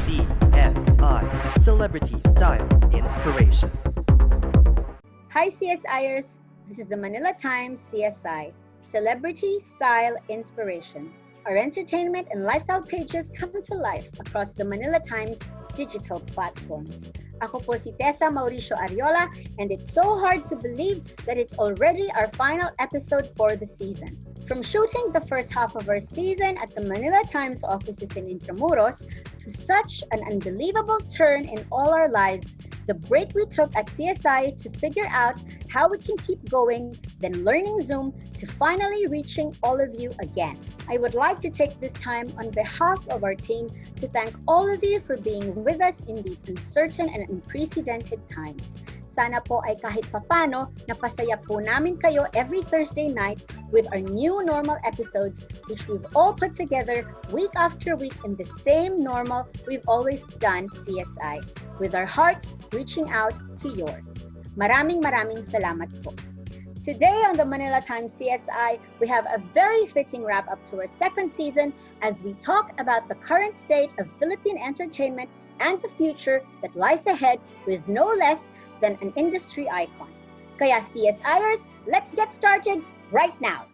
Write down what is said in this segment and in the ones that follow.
CSI, Celebrity Style Inspiration. Hi CSI-ers, this is the Manila Times CSI, Celebrity Style Inspiration. Our entertainment and lifestyle pages come to life across the Manila Times digital platforms. Ako po si Tessa Mauricio Ariola, and it's so hard to believe that it's already our final episode for the season. From shooting the first half of our season at the Manila Times offices in Intramuros to such an unbelievable turn in all our lives, the break we took at CSI to figure out how we can keep going, then learning Zoom to finally reaching all of you again. I would like to take this time on behalf of our team to thank all of you for being with us in these uncertain and unprecedented times. Sana po ay kahit papano, napasaya po namin kayo every Thursday night with our new normal episodes, which we've all put together week after week in the same normal we've always done CSI, with our hearts reaching out to yours. Maraming salamat po. Today on the Manila Times CSI, we have a very fitting wrap-up to our second season as we talk about the current state of Philippine entertainment and the future that lies ahead with no less than an industry icon. Kaya CSI-ers, let's get started right now.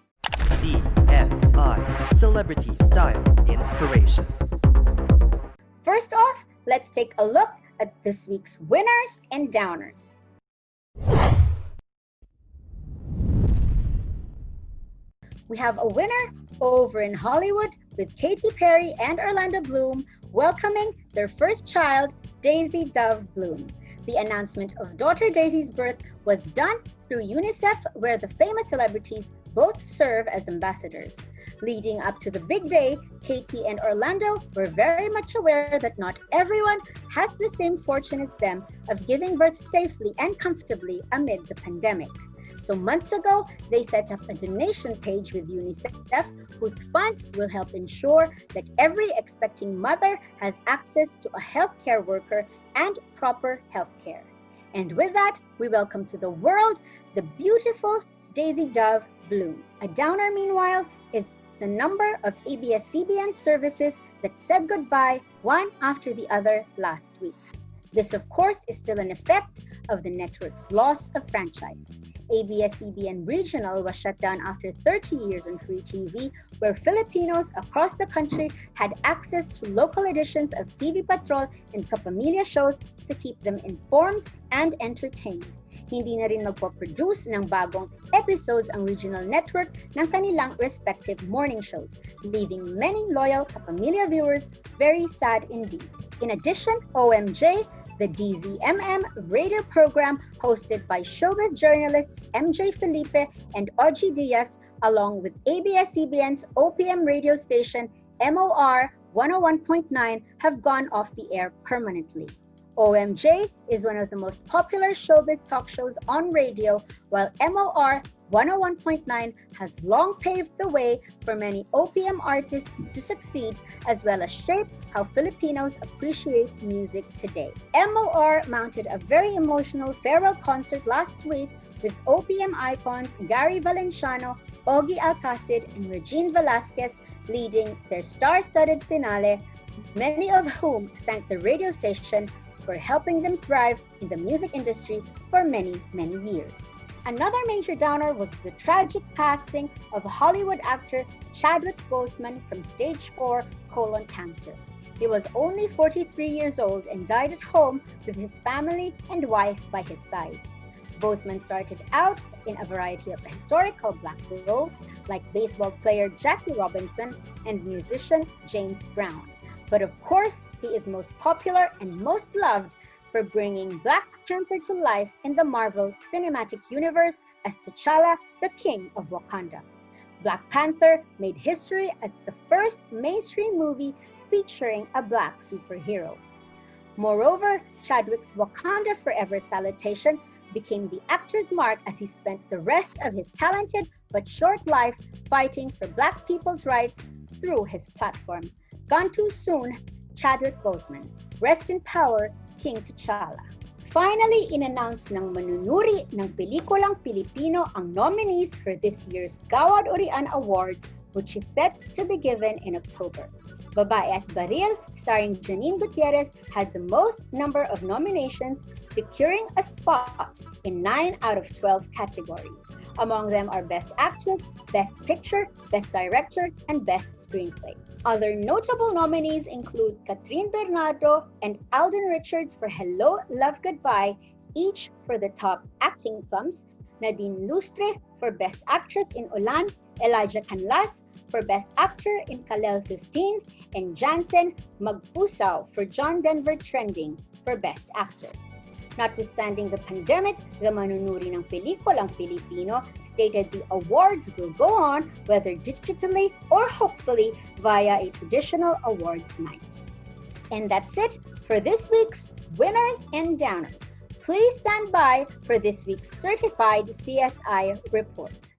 CSI, Celebrity Style Inspiration. First off, let's take a look at this week's winners and downers. We have a winner over in Hollywood with Katy Perry and Orlando Bloom welcoming their first child, Daisy Dove Bloom. The announcement of daughter Daisy's birth was done through UNICEF, where the famous celebrities both serve as ambassadors. Leading up to the big day, Katy and Orlando were very much aware that not everyone has the same fortune as them of giving birth safely and comfortably amid the pandemic. So months ago, they set up a donation page with UNICEF, whose funds will help ensure that every expecting mother has access to a healthcare worker and proper healthcare. And with that, we welcome to the world the beautiful Daisy Dove Bloom. A downer, meanwhile, is the number of ABS-CBN services that said goodbye one after the other last week. This, of course, is still an effect of the network's loss of franchise. ABS-CBN Regional was shut down after 30 years on free TV, where Filipinos across the country had access to local editions of TV Patrol and Kapamilya shows to keep them informed and entertained. Hindi na rin magpo-produce ng bagong episodes ang regional network ng kanilang respective morning shows, leaving many loyal Kapamilya viewers very sad indeed. In addition, OMJ, the DZMM radio program hosted by showbiz journalists MJ Felipe and Ogie Diaz, along with ABS-CBN's OPM radio station MOR 101.9, have gone off the air permanently. OMJ is one of the most popular showbiz talk shows on radio, while MOR 101.9 has long paved the way for many OPM artists to succeed, as well as shape how Filipinos appreciate music today. MOR mounted a very emotional farewell concert last week with OPM icons Gary Valenciano, Ogie Alcacid, and Regine Velasquez leading their star-studded finale, many of whom thanked the radio station for helping them thrive in the music industry for many years. Another major downer was the tragic passing of Hollywood actor Chadwick Boseman from stage 4 colon cancer. He was only 43 years old and died at home with his family and wife by his side. Boseman started out in a variety of historical black roles like baseball player Jackie Robinson and musician James Brown. But of course, he is most popular and most loved for bringing Black Panther to life in the Marvel Cinematic Universe as T'Challa, the King of Wakanda. Black Panther made history as the first mainstream movie featuring a black superhero. Moreover, Chadwick's Wakanda Forever salutation became the actor's mark as he spent the rest of his talented but short life fighting for Black people's rights through his platform. Gone too soon, Chadwick Boseman. Rest in power, King T'Challa. Finally, inannounce ng manunuri ng pelikulang Pilipino ang nominees for this year's Gawad Urian Awards, which is set to be given in October. Babae at Baril, starring Janine Gutierrez, had the most number of nominations, securing a spot in 9 out of 12 categories. Among them are Best Actress, Best Picture, Best Director, and Best Screenplay. Other notable nominees include Catherine Bernardo and Alden Richards for Hello, Love, Goodbye, each for the top acting films, Nadine Lustre for Best Actress in Ulan, Elijah Canlas for Best Actor in Kalel 15, and Jansen Magpusaw for John Denver Trending for Best Actor. Notwithstanding the pandemic, the manunuri ng pelikulang Filipino stated the awards will go on whether digitally or hopefully via a traditional awards night. And that's it for this week's Winners and Downers. Please stand by for this week's certified CSI report.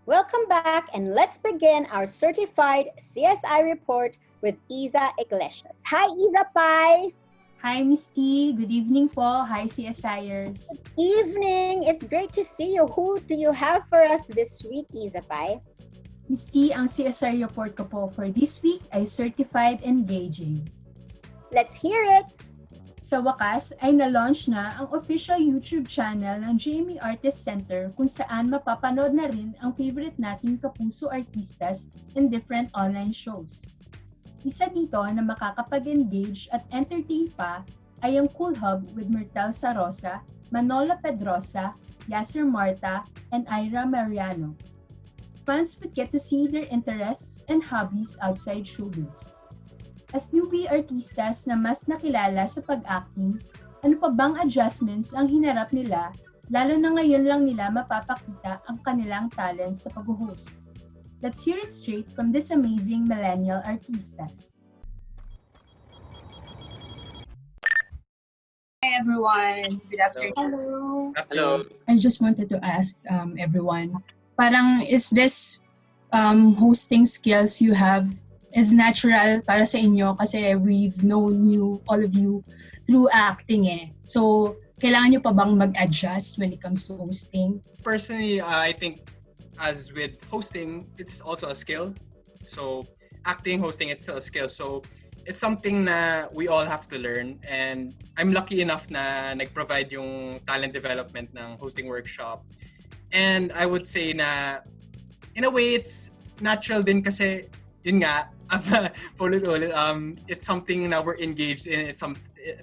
Welcome back, and let's begin our certified CSI report with Iza Iglesias. Hi, Iza Pai! Hi, Misty. Good evening po. Hi, CSI-ers. Good evening. It's great to see you. Who do you have for us this week, Iza Pai? Misty, ang CSI report ko po for this week ay certified engaging. Let's hear it! Sa wakas ay na-launch na ang official YouTube channel ng GMA Artist Center kung saan mapapanood na rin ang favorite nating kapuso artistas in different online shows. Isa dito na makakapag-engage at entertain pa ay ang Cool Hub with Myrtle Sarosa, Manola Pedrosa, Yasser Marta, and Ira Mariano. Fans would get to see their interests and hobbies outside showbiz. As newbie artistas na mas nakilala sa pag-acting, ano pa bang adjustments ang hinarap nila, lalo na ngayon lang nila mapapakita ang kanilang talent sa pag-host? Let's hear it straight from this amazing millennial artistas. Hi everyone, good afternoon. Hello! Hello. I just wanted to ask everyone, parang is this hosting skills you have is natural para sa inyo kasi we've known you, all of you, through acting eh. So, kailangan nyo pa bang mag-adjust when it comes to hosting? Personally, I think as with hosting, it's also a skill. So, acting, hosting, it's still a skill. So, it's something na we all have to learn. And I'm lucky enough na nag-provide yung talent development ng hosting workshop. And I would say na, in a way, it's natural din kasi, yun nga, ulit-ulit, it's something na we're engaged in.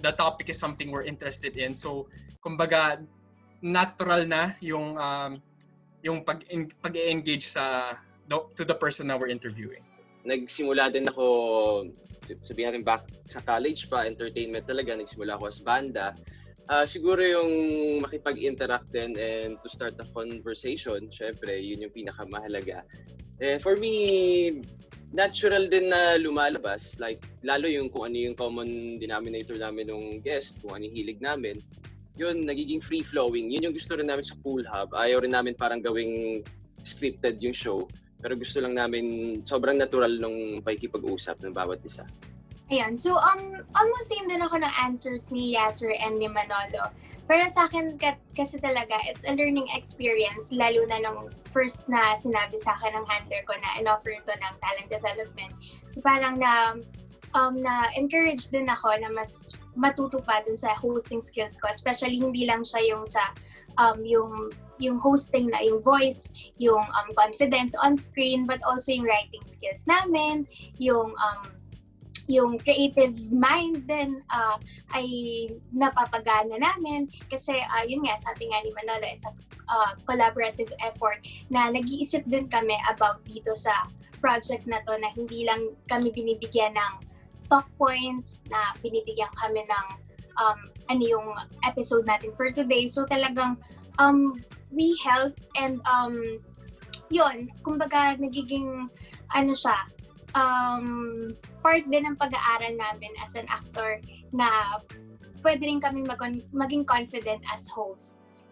The topic is something we're interested in. So, kumbaga, natural na yung pag-engage to the person na we're interviewing. Nagsimula din ako, sabihin natin back sa college pa, entertainment talaga. Nagsimula ako as banda. Siguro yung makipag-interact din and to start a conversation, syempre, yun yung pinakamahalaga. For me, natural din na lumalabas, like lalo yung kung ano yung common denominator namin ng guest, kung ano yung hilig namin, yun nagiging free-flowing. Yun yung gusto rin namin sa Cool Hub. Ayaw rin namin parang gawing scripted yung show, pero gusto lang namin sobrang natural nung pakikipag-usap ng bawat isa. Ayan, so almost same din ako ng answers ni Yasser and ni Manolo. Pero sa akin kasi talaga, it's a learning experience, lalo na nung first na sinabi sa akin ng handler ko na in-offer ito ng talent development. So parang na-encourage din ako na mas matuto pa dun sa hosting skills ko. Especially hindi lang siya yung sa yung hosting na, yung voice, yung confidence on screen, but also yung writing skills namin, yung creative mind din ay napapagana namin kasi yun nga, sabi nga ni Manolo, it's a collaborative effort na nag-iisip din kami about dito sa project na to, na hindi lang kami binibigyan ng talk points, na binibigyan kami ng ano yung episode natin for today. So talagang we help and yun, kumbaga nagiging ano siya, part din ng pag-aaral namin as an actor na pwede rin kami maging confident as hosts.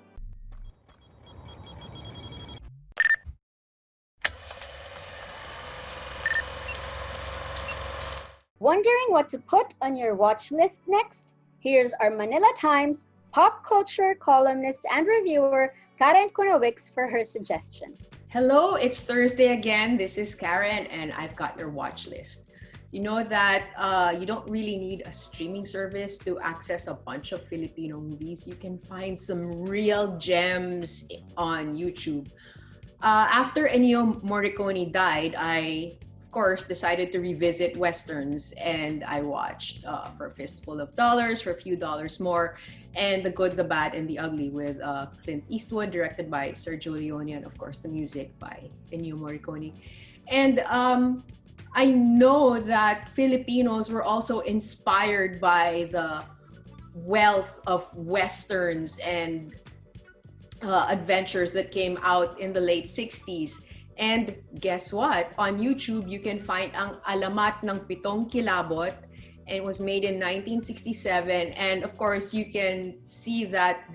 Wondering what to put on your watch list next? Here's our Manila Times pop culture columnist and reviewer, Karen Kunawix, for her suggestion. Hello, it's Thursday again. This is Karen, and I've got your watch list. You know that you don't really need a streaming service to access a bunch of Filipino movies. You can find some real gems on YouTube. After Ennio Morricone died, I, of course, decided to revisit Westerns, and I watched For a Fistful of Dollars, For a Few Dollars More, and The Good, the Bad, and the Ugly with Clint Eastwood, directed by Sergio Leone, and of course the music by Ennio Morricone. And I know that Filipinos were also inspired by the wealth of Westerns and adventures that came out in the late 60s. And guess what? On YouTube, you can find ang Alamat ng Pitong Kilabot. And it was made in 1967. And of course, you can see that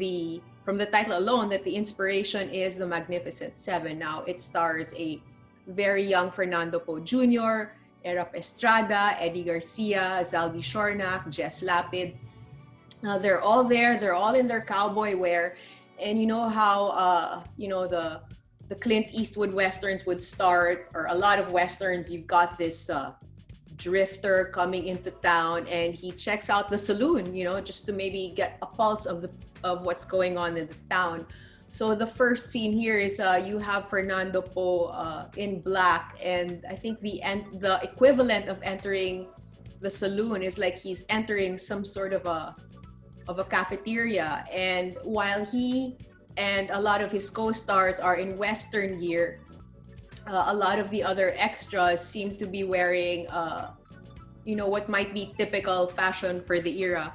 from the title alone, that the inspiration is The Magnificent Seven. Now, it stars a very young Fernando Poe Jr., Erap Estrada, Eddie Garcia, Zaldi Shornak, Jess Lapid. They're all there. They're all in their cowboy wear. And you know how, the Clint Eastwood Westerns would start, or a lot of Westerns, you've got this drifter coming into town, and he checks out the saloon, just to maybe get a pulse of what's going on in the town. So the first scene here is you have Fernando Poe in black, and I think the equivalent of entering the saloon is like he's entering some sort of a cafeteria. And while he and a lot of his co-stars are in Western gear, a lot of the other extras seem to be wearing, what might be typical fashion for the era.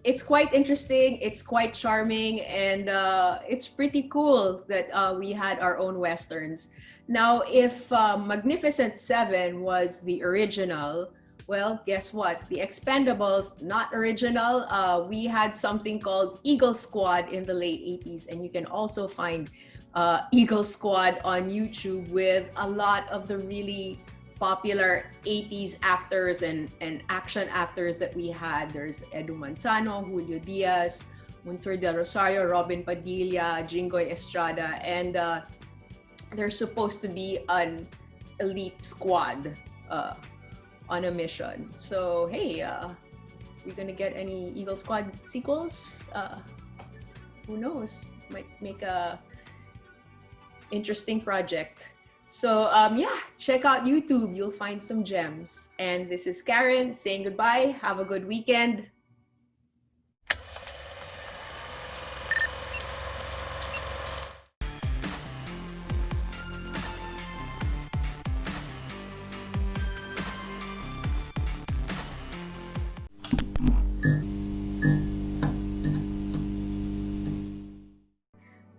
It's quite interesting, it's quite charming, and it's pretty cool that we had our own Westerns. Now, if Magnificent Seven was the original, well, guess what? The Expendables, not original. We had something called Eagle Squad in the late 80s, and you can also find Eagle Squad on YouTube with a lot of the really popular 80s actors and action actors that we had. There's Edu Manzano, Julio Diaz, Monsur del Rosario, Robin Padilla, Jingoy Estrada, and they're supposed to be an elite squad on a mission. So hey, we're gonna get any Eagle Squad sequels? Who knows? Might make a interesting project. So check out YouTube. You'll find some gems. And this is Karen saying goodbye. Have a good weekend.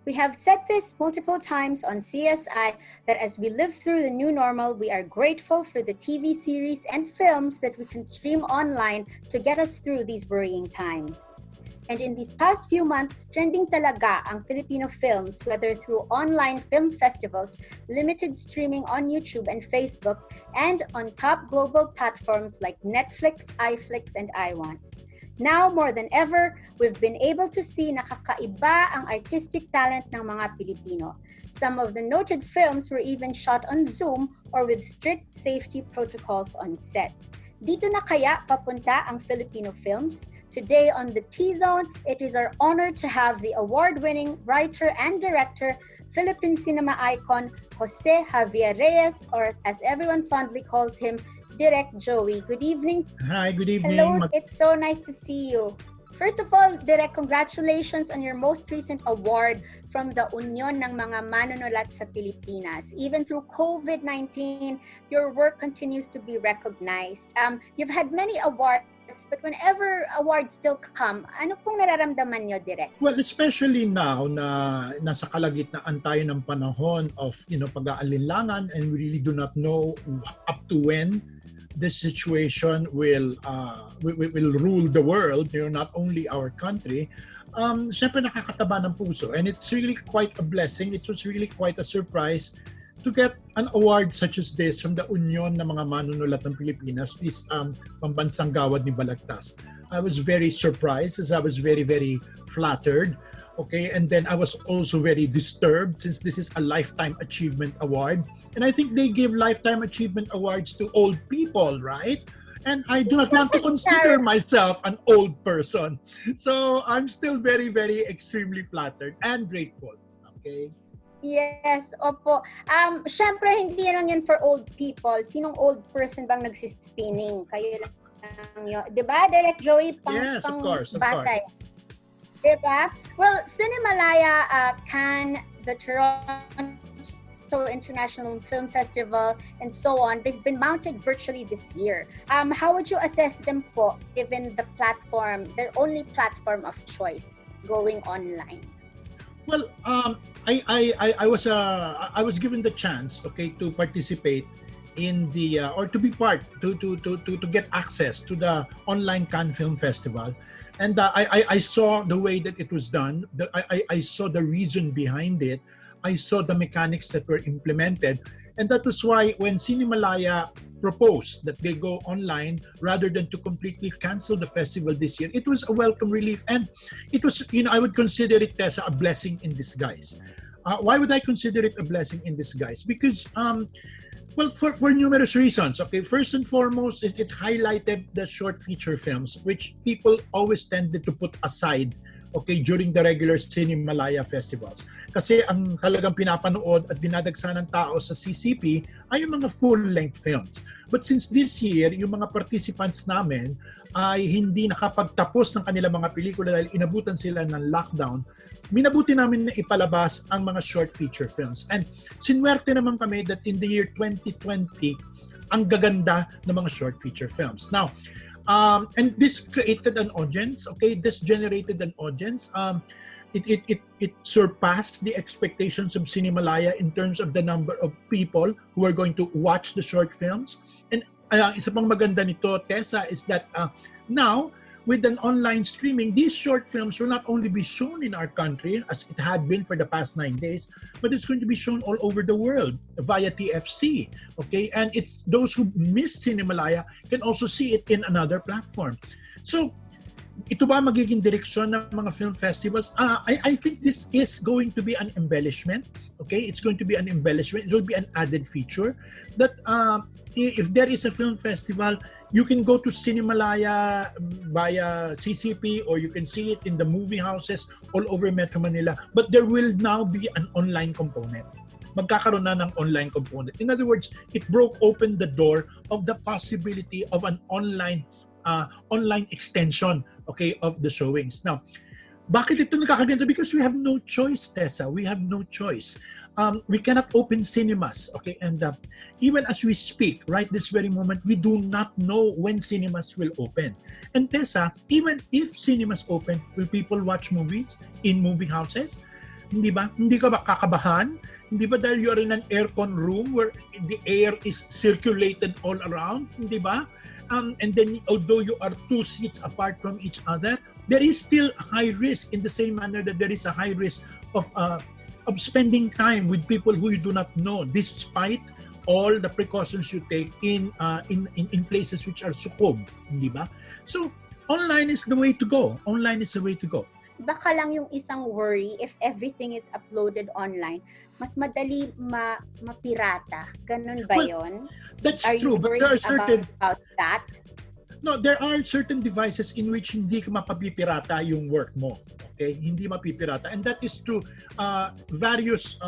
We have said this multiple times on CSI that as we live through the new normal, we are grateful for the TV series and films that we can stream online to get us through these worrying times. And in these past few months, trending talaga ang Filipino films, whether through online film festivals, limited streaming on YouTube and Facebook, and on top global platforms like Netflix, iFlix, and iWant. Now, more than ever, we've been able to see na kakaiba ang artistic talent ng mga Pilipino. Some of the noted films were even shot on Zoom or with strict safety protocols on set. Dito na kaya papunta ang Filipino films? Today on the T-Zone, it is our honor to have the award-winning writer and director, Philippine cinema icon, Jose Javier Reyes, or as everyone fondly calls him, Direk Joey. Good evening. Hi, good evening. Hello, it's so nice to see you. First of all, Direk, congratulations on your most recent award from the Union ng mga Manunulat sa Pilipinas. Even through COVID-19, your work continues to be recognized. You've had many awards, but whenever awards still come, ano pong nararamdaman nyo, Direk? Well, especially now na nasa kalagitnaan tayo ng panahon of, pag-aalinlangan, and we really do not know up to when this situation will rule the world, not only our country. Siyempre nakakataba ng puso, and it's really quite a blessing. It was really quite a surprise to get an award such as this from the Union ng mga manunulat ng Pilipinas, this Pambansang Gawad ni Balagtas, I was very surprised, as I was very, very flattered. Okay, and then I was also very disturbed since this is a Lifetime Achievement Award. And I think they give Lifetime Achievement Awards to old people, right? And I do not want to consider myself an old person. So I'm still very, very extremely flattered and grateful. Okay? Yes, opo. Syempre, hindi lang yan for old people. Sinong old person bang nagsispinning? Kayo lang yun. Diba, Direk Joey? Yes, of course. Batay. Diba? Well, Cinemalaya, Cannes, the Toronto International Film Festival, and so on, they've been mounted virtually this year. How would you assess them po, given the platform, their only platform of choice, going online? Well, I was given the chance, okay, to participate in the or to be part to get access to the online Cannes Film Festival. And I saw the way that it was done. I saw the reason behind it. I saw the mechanics that were implemented. And that was why when Cinemalaya proposed that they go online rather than to completely cancel the festival this year, it was a welcome relief. And it was, I would consider it, Tessa, a blessing in disguise. Why would I consider it a blessing in disguise? Because well, for numerous reasons. Okay, first and foremost is it highlighted the short feature films, which people always tended to put aside, okay, during the regular Cinemalaya festivals. Kasi ang talagang pinapanood at dinadagsa ng tao sa CCP ay yung mga full-length films. But since this year, yung mga participants namin ay hindi nakapagtapos ng kanilang mga pelikula dahil inabutan sila ng lockdown, minabuti namin na ipalabas ang mga short feature films. And sinwerte naman kami that in the year 2020, ang gaganda ng mga short feature films. Now, and this created an audience, okay? This generated an audience. It surpassed the expectations of Cinemalaya in terms of the number of people who are going to watch the short films. And isa pang maganda nito, Tessa, is that now, with an online streaming, these short films will not only be shown in our country, as it had been for the past 9 days, but it's going to be shown all over the world via TFC. Okay, and it's those who miss Cinemalaya can also see it in another platform. So, ito ba magiging direksyon ng mga film festivals? I think this is going to be an embellishment. Okay, it's going to be an embellishment. It will be an added feature that if there is a film festival, you can go to Cinemalaya via CCP or you can see it in the movie houses all over Metro Manila. But there will now be an online component. Magkakaroon na ng online component. In other words, it broke open the door of the possibility of an online extension, okay, of the showings. Now, bakit ito nakakaganda? Because we have no choice, Tessa. We have no choice. We cannot open cinemas, okay? And even as we speak, right this very moment, we do not know when cinemas will open. And Tessa, even if cinemas open, will people watch movies in movie houses? Hindi ba? Hindi ka ba kakabahan? Hindi ba dahil you're in an aircon room where the air is circulated all around? Hindi ba? And then although you are 2 seats apart from each other, there is still a high risk in the same manner that there is a high risk of spending time with people who you do not know, despite all the precautions you take in places which are sukob, hindi ba? So, online is the way to go. Online is the way to go. Baka lang yung isang worry, if everything is uploaded online, mas madali mapirata. Ganun ba yun? That's are true, you but there are certain... about that? No, there are certain devices in which hindi ka mapapipirata yung work mo. Okay? Hindi mapipirata. And that is through various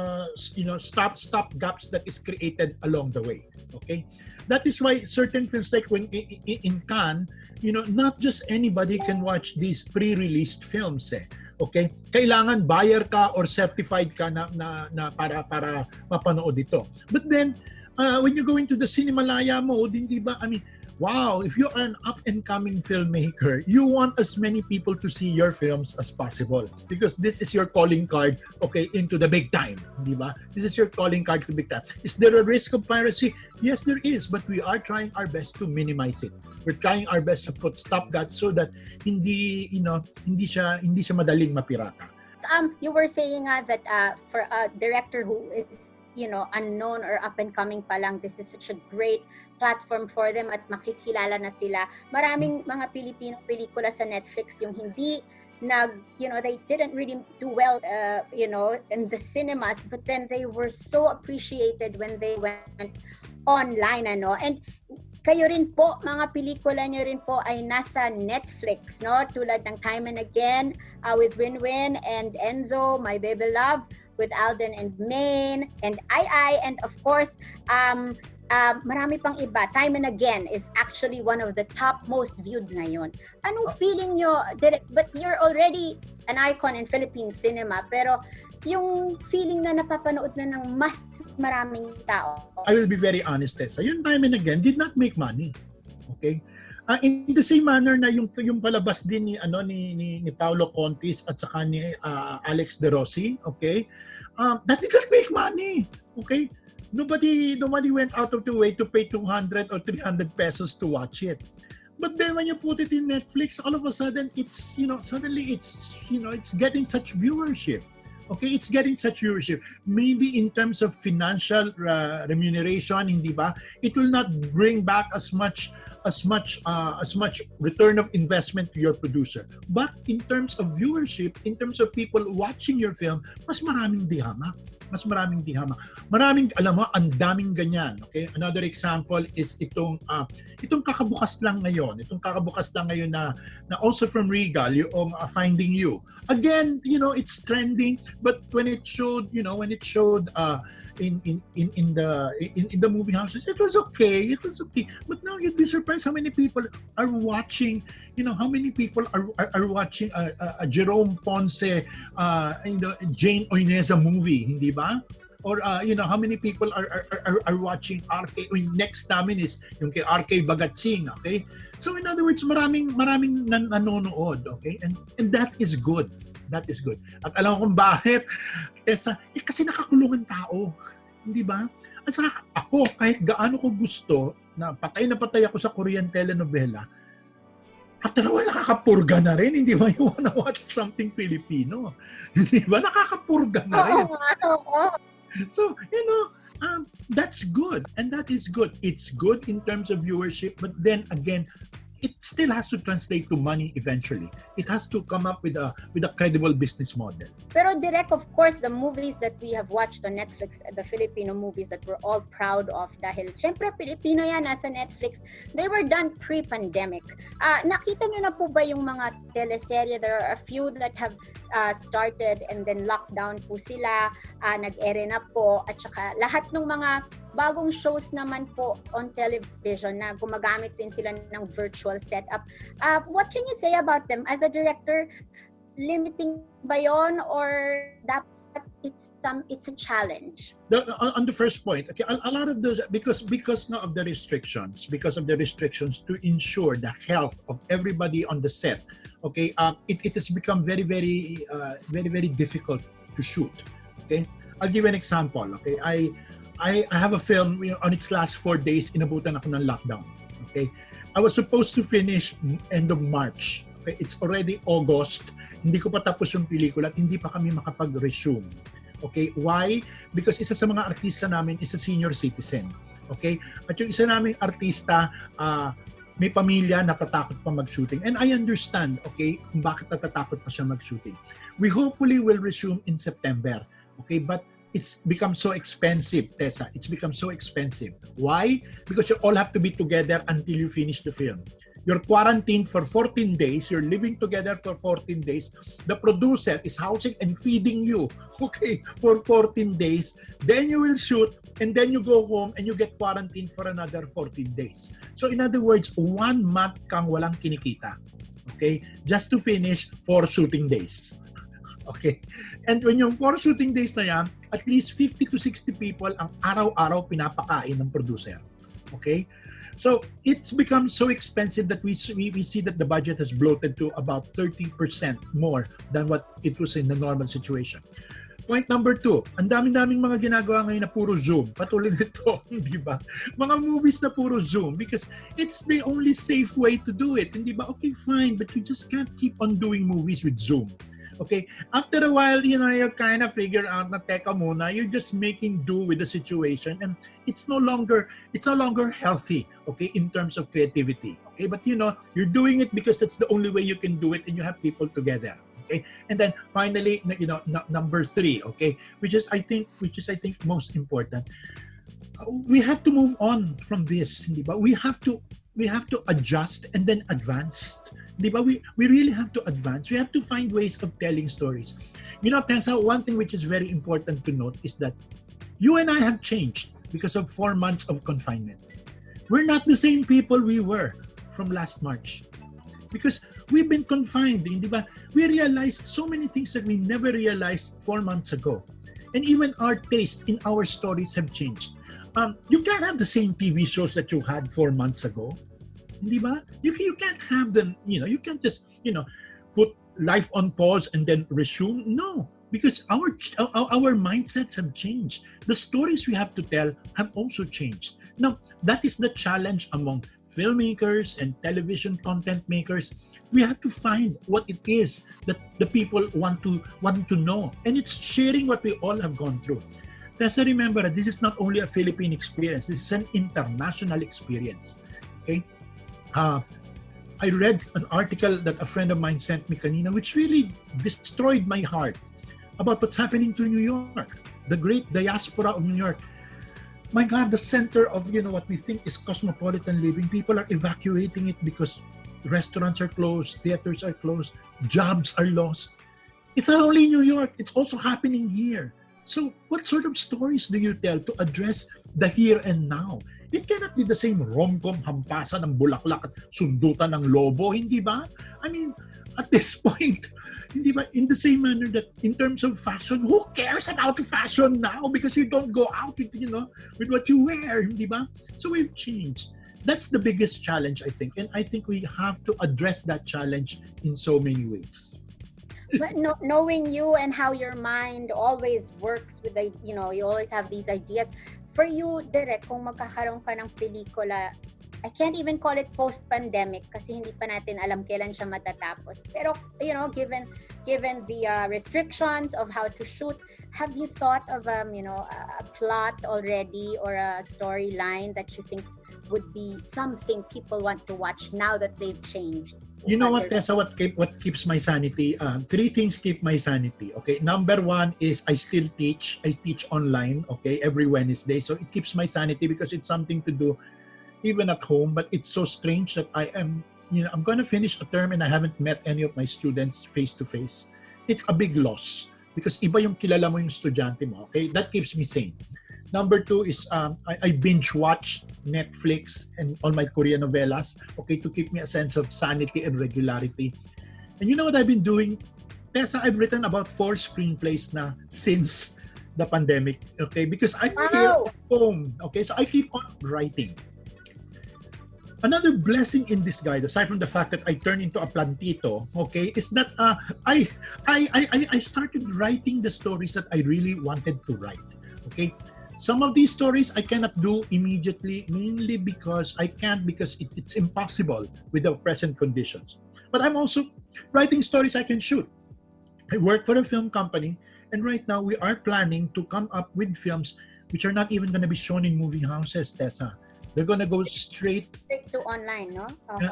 stop gaps that is created along the way. Okay? That is why certain films like when in Cannes, not just anybody can watch these pre-released films Okay? Kailangan buyer ka or certified ka na para mapanood ito. But then when you go into the Cinemalaya mode, hindi ba, I mean, wow, if you are an up-and-coming filmmaker, you want as many people to see your films as possible because this is your calling card, okay, into the big time, di ba? This is your calling card to the big time. Is there a risk of piracy? Yes, there is, but we are trying our best to minimize it. We're trying our best to put stopgaps so that hindi siya madaling mapirata. You were saying that for a director who is unknown or up and coming pa lang, this is such a great platform for them at makikilala na sila. Maraming mga Pilipino pelikula sa Netflix yung hindi they didn't really do well, in the cinemas, but then they were so appreciated when they went online, And kayo rin po, mga pelikula nyo rin po ay nasa Netflix, no? Tulad ng Time and Again with Winwin and Enzo, My Baby Love, with Alden and Maine, and I, and of course, marami pang iba. Time and Again is actually one of the top most viewed ngayon. Anong feeling nyo? But you're already an icon in Philippine cinema, pero yung feeling na napapanood na ng mas maraming tao. I will be very honest, Tessa. Yung Time and Again did not make money. Okay? In the same manner na yung palabas din ni Paolo Contis at saka ni Alex De Rossi, okay? That did not make money. Okay? Nobody went out of the way to pay 200 or 300 pesos to watch it. But then when you put it in Netflix, all of a sudden it's getting such viewership. Okay, it's getting such viewership. Maybe in terms of financial remuneration, hindi ba? It will not bring back as much return of investment to your producer. But in terms of viewership, in terms of people watching your film, mas maraming dihama. Alam mo, ang daming ganyan. Okay? Another example is itong kakabukas lang ngayon. Na also from Regal, yung Finding You. Again, it's trending, but when it showed in the movie houses, it was okay. But now you'd be surprised how many people are watching, how many people are watching a Jerome Ponce Jane Oineza movie, hindi ba? Or how many people are watching RK? Next namin is yung kay RK Bagatsing, okay? So in other words, maraming nanonood, okay? And that is good. That is good. At alam ko kung bakit, kasi nakakulungan tao, hindi ba? At saka ako, kahit gaano ko gusto, na patay ako sa Korean telenovela, after a while, nakakapurga na rin. Hindi ba? You wanna watch something Filipino. Hindi ba? Nakakapurga na rin. So, that's good. And that is good. It's good in terms of viewership, but then again, it still has to translate to money eventually. It has to come up with a credible business model. Pero Direk, of course, the movies that we have watched on Netflix, the Filipino movies that we're all proud of, dahil syempre Filipino yan nasa Netflix, they were done pre-pandemic. Nakita nyo na po ba yung mga teleserye? There are a few that have started and then lockdown po sila, nag-ere na po, at saka lahat ng mga bagong shows naman po on television na gumagamit din sila ng virtual setup. What can you say about them? As a director, limiting ba yon or dapat it's a challenge? On the first point, okay, a lot of those because of the restrictions to ensure the health of everybody on the set. Okay, it has become very, very, very, very difficult to shoot. Okay, I'll give you an example. Okay, I have a film on its last 4 days, inabutan ako ng lockdown. Okay? I was supposed to finish end of March. Okay? It's already August. Hindi ko pa tapos yung pelikula at hindi pa kami makapag-resume. Okay? Why? Because isa sa mga artista namin is a senior citizen. Okay? At yung isa naming artista, may pamilya, natatakot pa mag-shooting. And I understand, okay, kung bakit natatakot pa siya mag-shooting. We hopefully will resume in September. Okay? But it's become so expensive, Tessa. It's become so expensive. Why? Because you all have to be together until you finish the film. You're quarantined for 14 days. You're living together for 14 days. The producer is housing and feeding you, okay, for 14 days. Then you will shoot, and then you go home and you get quarantined for another 14 days. So in other words, 1 month kang walang kinikita, okay, just to finish 4 shooting days. Okay? And when yung 4 shooting days na yan, at least 50 to 60 people ang araw-araw pinapakain ng producer. Okay? So, it's become so expensive that we see that the budget has bloated to about 30% more than what it was in the normal situation. Point number 2, ang daming-daming mga ginagawa ngayon na puro Zoom. Patuloy nito, di ba? Mga movies na puro Zoom because it's the only safe way to do it. Hindi ba? Okay, fine, but you just can't keep on doing movies with Zoom. Okay? After a while, you kind of figure out na teka muna, you're just making do with the situation, and it's no longer healthy, okay, in terms of creativity. Okay? But you're doing it because it's the only way you can do it, and you have people together. Okay? And then finally, number 3, okay, which is I think most important. We have to move on from this, di ba? We have to adjust and then advance. Di ba? We really have to advance. We have to find ways of telling stories. Tessa, one thing which is very important to note is that you and I have changed because of 4 months of confinement. We're not the same people we were from last March. Because we've been confined, di ba? We realized so many things that we never realized 4 months ago. And even our taste in our stories have changed. You can't have the same TV shows that you had 4 months ago. Di ba? You can't have them, you can't just, put life on pause and then resume. No, because our mindsets have changed. The stories we have to tell have also changed. Now, that is the challenge among filmmakers and television content makers. We have to find what it is that the people want to know. And it's sharing what we all have gone through. Tessa, remember that this is not only a Philippine experience, this is an international experience. Okay? I read an article that a friend of mine sent me kanina, which really destroyed my heart about what's happening to New York, the great diaspora of New York. My God, the center of what we think is cosmopolitan living, people are evacuating it because restaurants are closed, theaters are closed, jobs are lost. It's not only New York, it's also happening here. So what sort of stories do you tell to address the here and now? It cannot be the same rom-com, hampasan ng bulaklak at sundutan ng lobo, hindi ba? I mean, at this point, hindi ba, in the same manner that in terms of fashion, who cares about the fashion now? Because you don't go out with, with what you wear, hindi ba? So we've changed. That's the biggest challenge, I think. And I think we have to address that challenge in so many ways. But knowing you and how your mind always works with you always have these ideas. For you, Direk, kung magkakaroon ka ng pelikula, I can't even call it post-pandemic kasi hindi pa natin alam kailan siya matatapos. Pero, given the restrictions of how to shoot, have you thought of a plot already or a storyline that you think would be something people want to watch now that they've changed? You know what, Tessa, what keeps my sanity? 3 things keep my sanity. Okay, number 1 is I still teach. I teach online. Okay, every Wednesday. So it keeps my sanity because it's something to do even at home. But it's so strange that I'm going to finish a term and I haven't met any of my students face to face. It's a big loss because iba yung kilala mo yung estudyante mo. Okay, that keeps me sane. Number 2 is I binge watch Netflix and all my Korean novelas, okay, to keep me a sense of sanity and regularity. And you know what I've been doing? Tessa, I've written about 4 screenplays na since the pandemic, okay, because I'm here at home, okay, so I keep on writing. Another blessing in disguise, aside from the fact that I turned into a plantito, okay, is that I started writing the stories that I really wanted to write, okay. Some of these stories I cannot do immediately, mainly because it's impossible with the present conditions. But I'm also writing stories I can shoot. I work for a film company, and right now we are planning to come up with films which are not even going to be shown in movie houses, Tessa. They're going to go straight to online, no?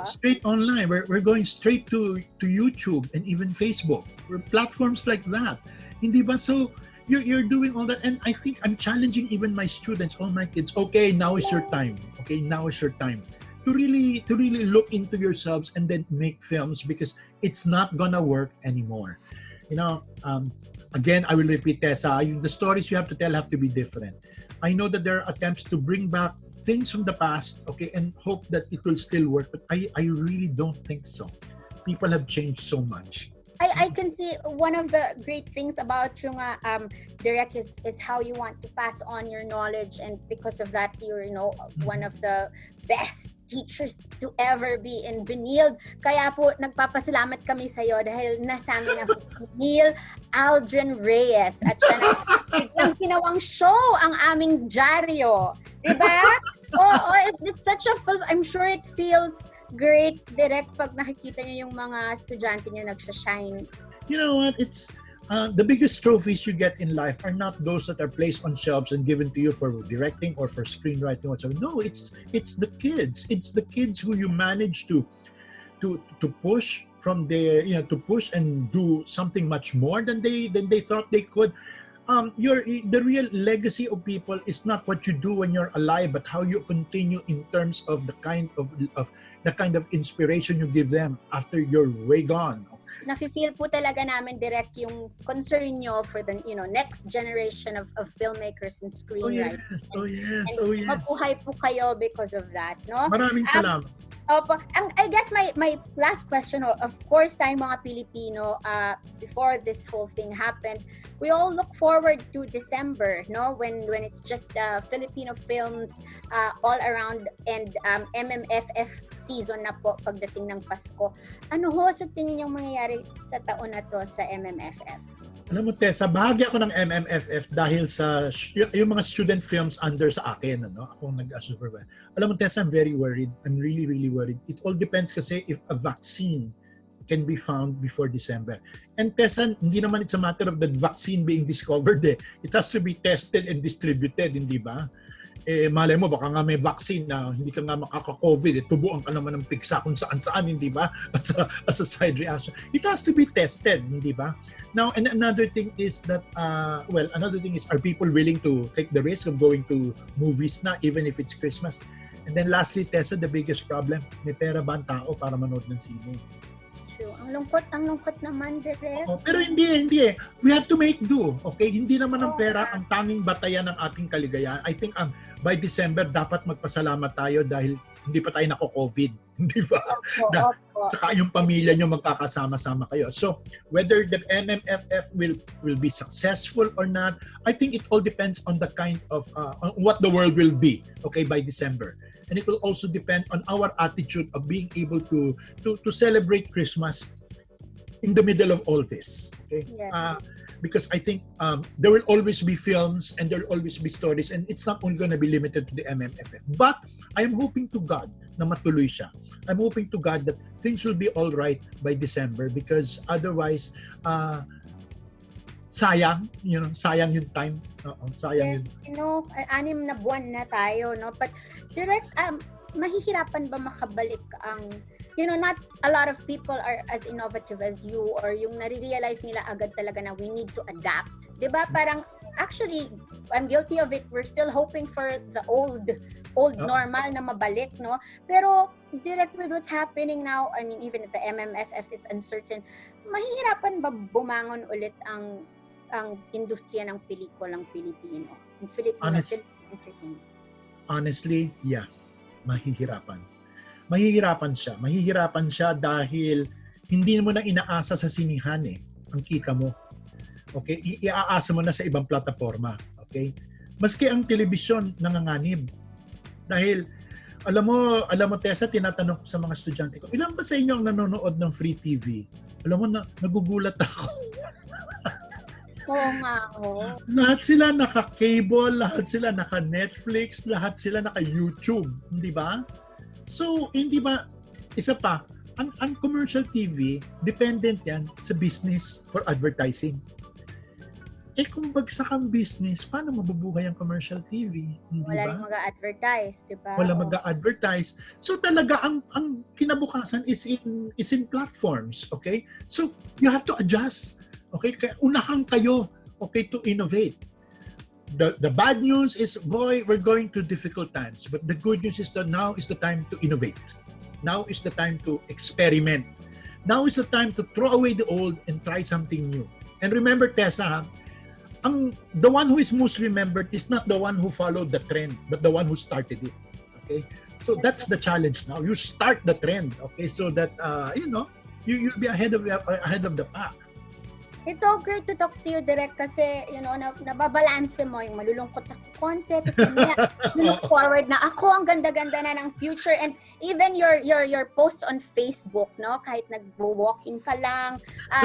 Straight online. We're going straight to YouTube and even Facebook. We're platforms like that. Hindi ba? So you're doing all that, and I think I'm challenging even my students, all my kids. Okay, now is your time. Okay, now is your time to really look into yourselves and then make films because it's not gonna work anymore. Again, I will repeat, Tessa. The stories you have to tell have to be different. I know that there are attempts to bring back things from the past, okay, and hope that it will still work, but I really don't think so. People have changed so much. I can see one of the great things about you Direk is how you want to pass on your knowledge, and because of that you're one of the best teachers to ever be in Benil. Kaya po nagpapasalamat kami sa iyo dahil nasa amin ang Neil Aldrin Reyes at siya na ginawang show ang aming dyaryo. Diba? It's such a I'm sure it feels great, Direk, pag nakikita niyo yung mga estudyante niyo nagsashine you know what? It's the biggest trophies you get in life are not those that are placed on shelves and given to you for directing or for screenwriting whatsoever. No, it's the kids. It's the kids who you manage to push from their, to push and do something much more than they thought they could. The real legacy of people is not what you do when you're alive, but how you continue in terms of the kind of inspiration you give them after you're way gone. Nafe-feel po talaga namin direct yung concern nyo for the next generation of filmmakers and screenwriters. Oh yes. Mabuhay po kayo because of that, no? Maraming salamat. Opo. I guess my last question, of course, tayong mga Pilipino, before this whole thing happened, we all look forward to December, no? When it's just Filipino films all around and MMFF season na po pagdating ng Pasko. Ano ho sa tingin yung mangyayari sa taon na to sa MMFF? Alam mo, Tessa, bahagi ako ng MMFF dahil sa yung mga student films under sa akin, ako nag-supervise. Alam mo, Tessa, I'm very worried. I'm really, really worried. It all depends kasi if a vaccine can be found before December. And Tessa, hindi naman it's a matter of the vaccine being discovered. It has to be tested and distributed, hindi ba? Malay mo, baka nga may vaccine na hindi ka nga makaka-COVID, tubuan ka naman ng piksa kung saan-saan, hindi ba? As a side reaction. It has to be tested, hindi ba? Now, and another thing is that, are people willing to take the risk of going to movies na, even if it's Christmas? And then lastly, Tessa, the biggest problem, may pera ba ang tao para manood ng sine? Ang lungkot naman, Direk. Pero hindi. We have to make do, okay? Hindi naman ang pera ang tanging batayan ng ating kaligayahan. I think by December, dapat magpasalamat tayo dahil hindi pa tayo nako-COVID. Hindi ba? Saka yung pamilya nyo magkakasama-sama kayo. So, whether the MMFF will be successful or not, I think it all depends on the kind of, on what the world will be, okay, by December. And it will also depend on our attitude of being able to celebrate Christmas in the middle of all this. Okay, because I think there will always be films and there will always be stories, and it's not only going to be limited to the MMFF. But I am hoping to God na matuloy siya. I'm hoping to God that things will be all right by December, because otherwise, sayang yung time. Sayang yun. 6 na buwan na tayo, no? But direct, mahihirapan ba makabalik ang, not a lot of people are as innovative as you, or yung nare-realize nila agad talaga na we need to adapt. Diba? Parang, actually, I'm guilty of it. We're still hoping for the old normal na mabalik, no? Pero, direct with what's happening now, I mean, even if the MMFF is uncertain, mahihirapan ba bumangon ulit ang industriya ng pelikulang Pilipino? Yung Philippine Entertainment. Honestly, yeah. Mahihirapan. Mahihirapan siya dahil hindi mo na inaasa sa sinihan ang kita mo. Okay? Iaasa mo na sa ibang plataforma. Okay? Maski ang telebisyon nanganganib. Dahil alam mo Tessa, tinatanong ko sa mga estudyante ko, ilan ba sa inyo ang nanonood ng free TV? Alam mo, nagugulat ako. Oo nga, Lahat sila naka-cable, lahat sila naka-Netflix, lahat sila naka-YouTube, di ba? So, hindi ba, isa pa, ang commercial TV, dependent yan sa business for advertising. Kung bagsak ang business, paano mabubuhay ang commercial TV? Hindi wala rin mag-a-advertise, di ba? Wala mag-a-advertise. So talaga, ang kinabukasan is in platforms, okay? So, you have to adjust. Okay, unahan kayo, okay, to innovate. The bad news is, boy, we're going through difficult times. But the good news is that now is the time to innovate. Now is the time to experiment. Now is the time to throw away the old and try something new. And remember, Tessa, the one who is most remembered is not the one who followed the trend, but the one who started it. Okay, so that's the challenge now. You start the trend, okay, so that you'll be ahead of the pack. Ito, great to talk to you, Direk, kasi, nababalanse mo yung malulungkot na konti, tapos look forward na ako, ang ganda-ganda na ng future, and even your posts on Facebook, no, kahit nagwo-walking ka lang,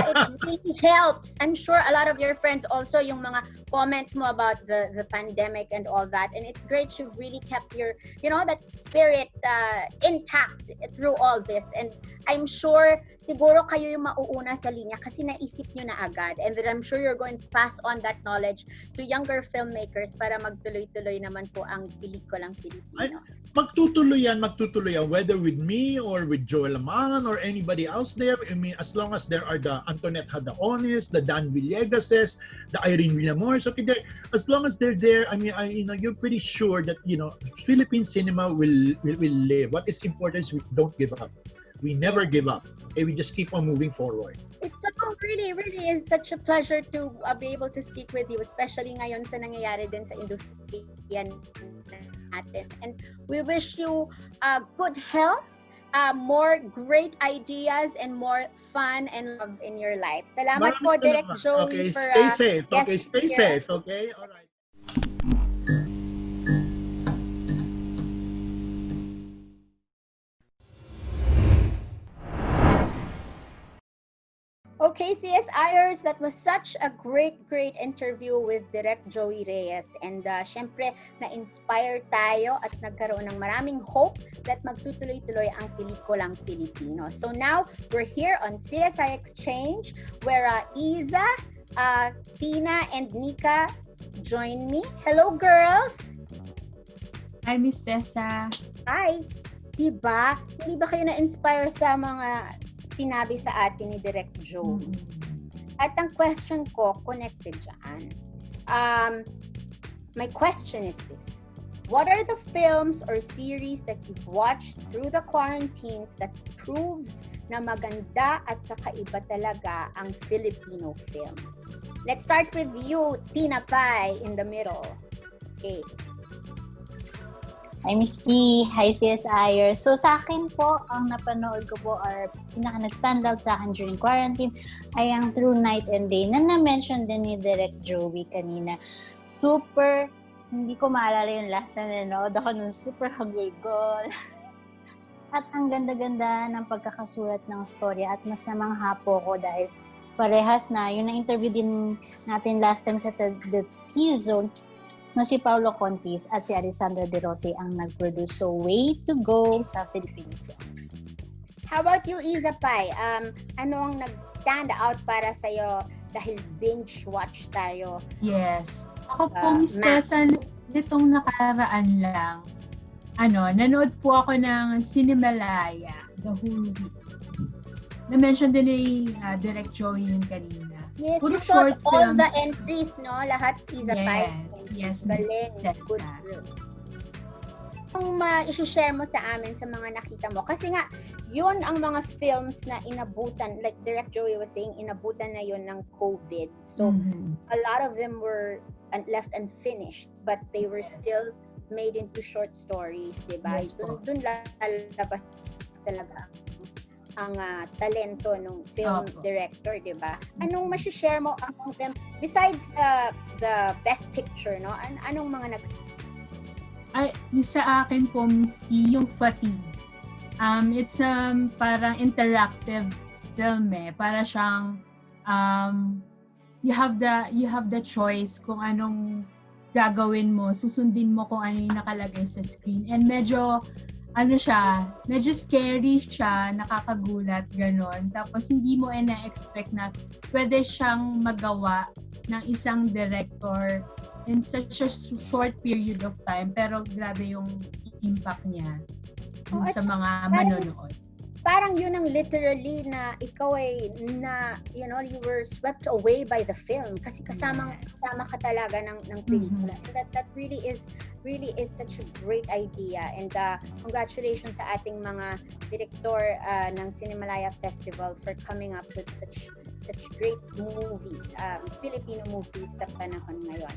it really helps. I'm sure a lot of your friends also yung mga comments mo about the pandemic and all that, and it's great you've really kept your, that spirit intact through all this. And I'm sure siguro kayo yung mauuna sa linya kasi naisip nyo na agad, and then I'm sure you're going to pass on that knowledge to younger filmmakers para magtuloy-tuloy naman po ang pelikulang Pilipino. Magtutuloy yan, whether with me or with Joel Amangan or anybody else there. I mean, as long as there are the Antoinette Hadaones, the Dan Villegases, the Irene Villamores, okay, as long as they're there, I mean, you're pretty sure that, Philippine cinema will live. What is important is we don't give up. We never give up. Okay? We just keep on moving forward. It's really, really is such a pleasure to be able to speak with you, especially ngayon sa nangyayari din sa industriya natin. And we wish you good health, more great ideas, and more fun and love in your life. Salamat po, Direk Joey. Okay, for, stay safe. Okay, stay here. safe. Okay, all right. Okay, CSI-ers, that was such a great interview with Direk Joey Reyes. And syempre, na-inspire tayo at nagkaroon ng maraming hope that magtutuloy-tuloy ang pelikulang Pilipino. So now, we're here on CSI Exchange where Iza, Tina, and Nika join me. Hello, girls! Hi, Miss Tessa. Hi! Diba? Hindi ba kayo na-inspire sa mga sinabi sa atin ni Direk Joey? At ang question ko, connected dyan. My question is this. What are the films or series that you've watched through the quarantines that proves na maganda at kakaiba talaga ang Filipino films? Let's start with you, Tina Pai, in the middle. Okay. Hi, Miss T. Hi, CSI-ers. So, sa akin po, ang napanood ko po or pinaka-nag-stand out sa akin during quarantine ay ang Through Night and Day na na-mention din ni Direk Joey kanina. Super, hindi ko maalala yung last na nanood ako nun, super hagulgol. At ang ganda-ganda ng pagkakasulat ng storya at mas namangha po ko dahil parehas na, yung na-interview din natin last time sa The P-Zone, na si Paulo Contis at si Alessandra De Rossi ang nag-produce. So, way to go sa Filipino film. How about you, Iza Pai? Ano ang nag-stand out para sa'yo dahil binge-watch tayo? Yes. Ako po, Miss Tessa, nitong nakaraan lang, nanood po ako ng Cinemalaya, The Whole Week. Na-mention din ni Direk Joey yung kanina. Yes, Puro you shot short all the films. entries, no? Lahat, Iza Pai. Yes, Galing. Miss Good Tessa. girl. Kung i-share mo sa amin sa mga nakita mo. Kasi nga, yun ang mga films na inabutan, like Direk Joey was saying, inabutan na yun ng COVID. So, a lot of them were left unfinished, but they were still made into short stories, diba? Yes, po. Dun lalabas talaga ang talento ng film director, di ba? Anong masishare mo among them besides the best picture, no? Anong mga Ay, yung sa akin po, Miss T, yung Fatigue. It's parang interactive film eh. Para siyang you have the choice kung anong gagawin mo, susundin mo kung ano yung nakalagay sa screen. And medyo medyo scary siya, nakakagulat, ganon. Tapos hindi mo na-expect na pwede siyang magawa ng isang director in such a short period of time. Pero grabe yung impact niya sa mga manonood. Parang yun ang literally na ikaw ay you were swept away by the film kasi kasama ka talaga ng pelikula. And that really is such a great idea, and congratulations sa ating mga direktor ng Cinemalaya Festival for coming up with such great movies, Filipino movies sa panahon ngayon.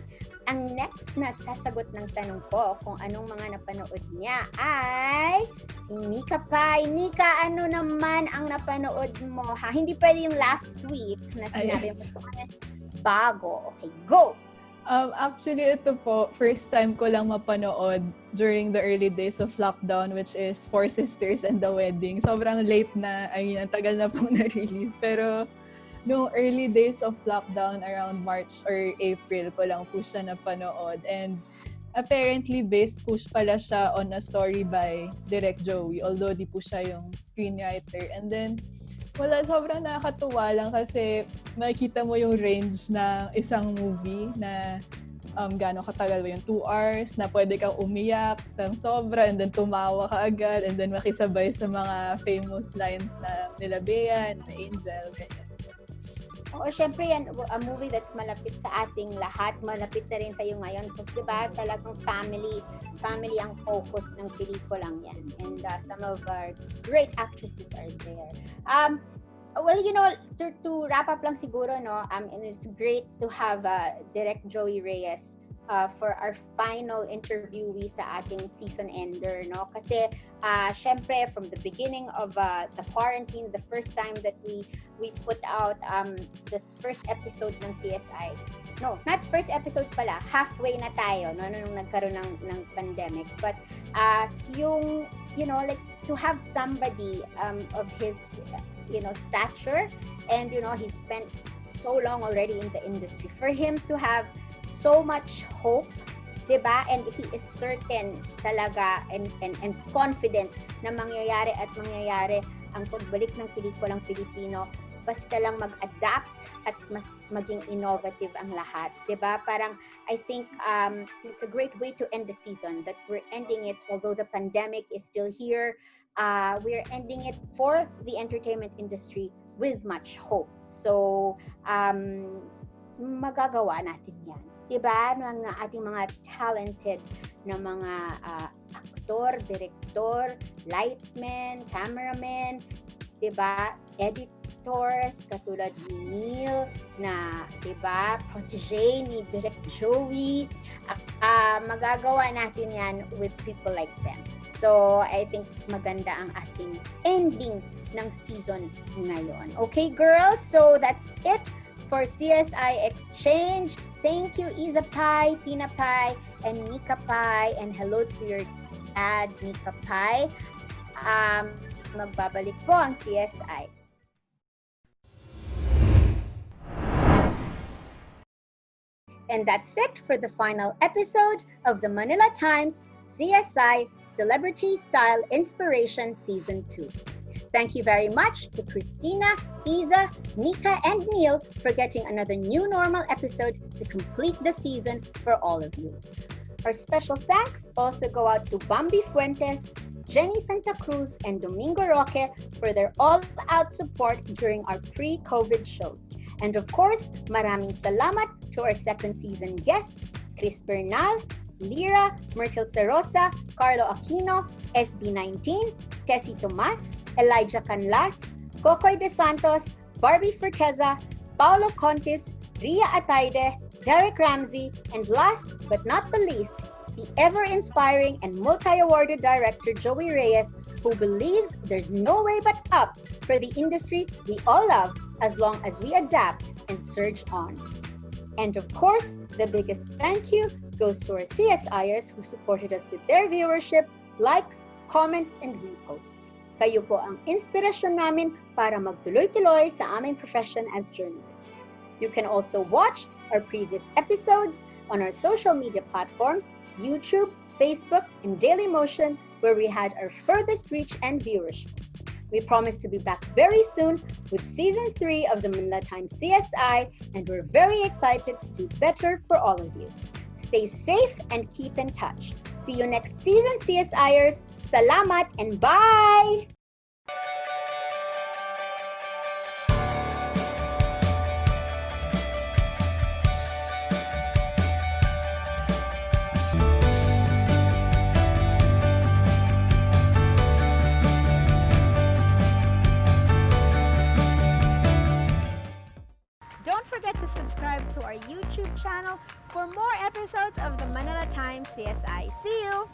Ang next na sasagot ng tanong ko kung anong mga napanood niya ay si Nika Pai. Nika, ano naman ang napanood mo? Hindi pwede yung last week na sinabi mo. Bago. Okay, go! Actually, ito po, first time ko lang mapanood during the early days of lockdown, which is Four Sisters and the Wedding. Sobrang late na, ang tagal na pong na-release. Pero, noong early days of lockdown, around March or April ko lang po siya napanood. And apparently, based po pala siya on a story by Direk Joey, although di po siya yung screenwriter. And then, sobrang nakakatuwa lang kasi makikita mo yung range ng isang movie na gano'ng katagal ba yung 2 hours na pwede kang umiyak ng sobra and then tumawa ka agad and then makisabay sa mga famous lines na nila Bea, na Angel, ganyan. Oo, syempre yan, a movie that's malapit sa ating lahat, malapit na rin sa iyo ngayon. Kasi diba, talagang family ang focus ng pelikulang yan. And some of our great actresses are there. Well, you know, to wrap up lang siguro, no, and it's great to have Direk Joey Reyes for our final interviewee sa ating season ender, no? Kasi syempre from the beginning of the quarantine, the first time that we put out this first episode ng CSI. No, not first episode pala, halfway na tayo, no, nung nagkaroon ng pandemic. But yung, you know, like to have somebody of his, you know, stature, and you know, he spent so long already in the industry, for him to have so much hope, diba? And he is certain talaga and confident na mangyayari ang pagbalik ng pelikulang Pilipino, basta lang mag-adapt at mas maging innovative ang lahat, diba? Parang I think it's a great way to end the season, that we're ending it, although the pandemic is still here, we're ending it for the entertainment industry with much hope. So magagawa natin yan, diba? Ng ating mga talented na mga aktor, direktor, lightmen, cameramen, diba? Editors, katulad ni Neil, na, diba, protege ni Direk Joey. Magagawa natin yan with people like them. So, I think maganda ang ating ending ng season ngayon. Okay, girls? So, that's it for CSI Exchange. Thank you, Isa Pai, Tina Pai, and Nika Pai. And hello to your dad, Nika Pai. Magbabalik po ang CSI. And that's it for the final episode of the Manila Times CSI Celebrity Style Inspiration Season 2. Thank you very much to Christina, Isa, Nika, and Neil for getting another new normal episode to complete the season for all of you. Our special thanks also go out to Bambi Fuentes, Jenny Santa Cruz, and Domingo Roque for their all-out support during our pre-COVID shows. And of course, maraming salamat to our second season guests, Chris Bernal, Lira, Myrtle Serosa, Carlo Aquino, SB19, Tessie Tomas, Elijah Canlas, Kokoy De Santos, Barbie Forteza, Paulo Contis, Ria Ataide, Derek Ramsey, and last but not the least, the ever-inspiring and multi-awarded director Joey Reyes, who believes there's no way but up for the industry we all love as long as we adapt and surge on. And of course, the biggest thank you goes to our CSI-ers who supported us with their viewership, likes, comments, and reposts. Kayo po ang inspirasyon namin para magtuloy-tuloy sa aming profession as journalists. You can also watch our previous episodes on our social media platforms, YouTube, Facebook, and Dailymotion, where we had our furthest reach and viewership. We promise to be back very soon with Season 3 of the Manila Times CSI, and we're very excited to do better for all of you. Stay safe and keep in touch. See you next season, CSIers. Salamat and bye! Don't forget to subscribe to our YouTube channel for more episodes of the Manila Times CSI. See you!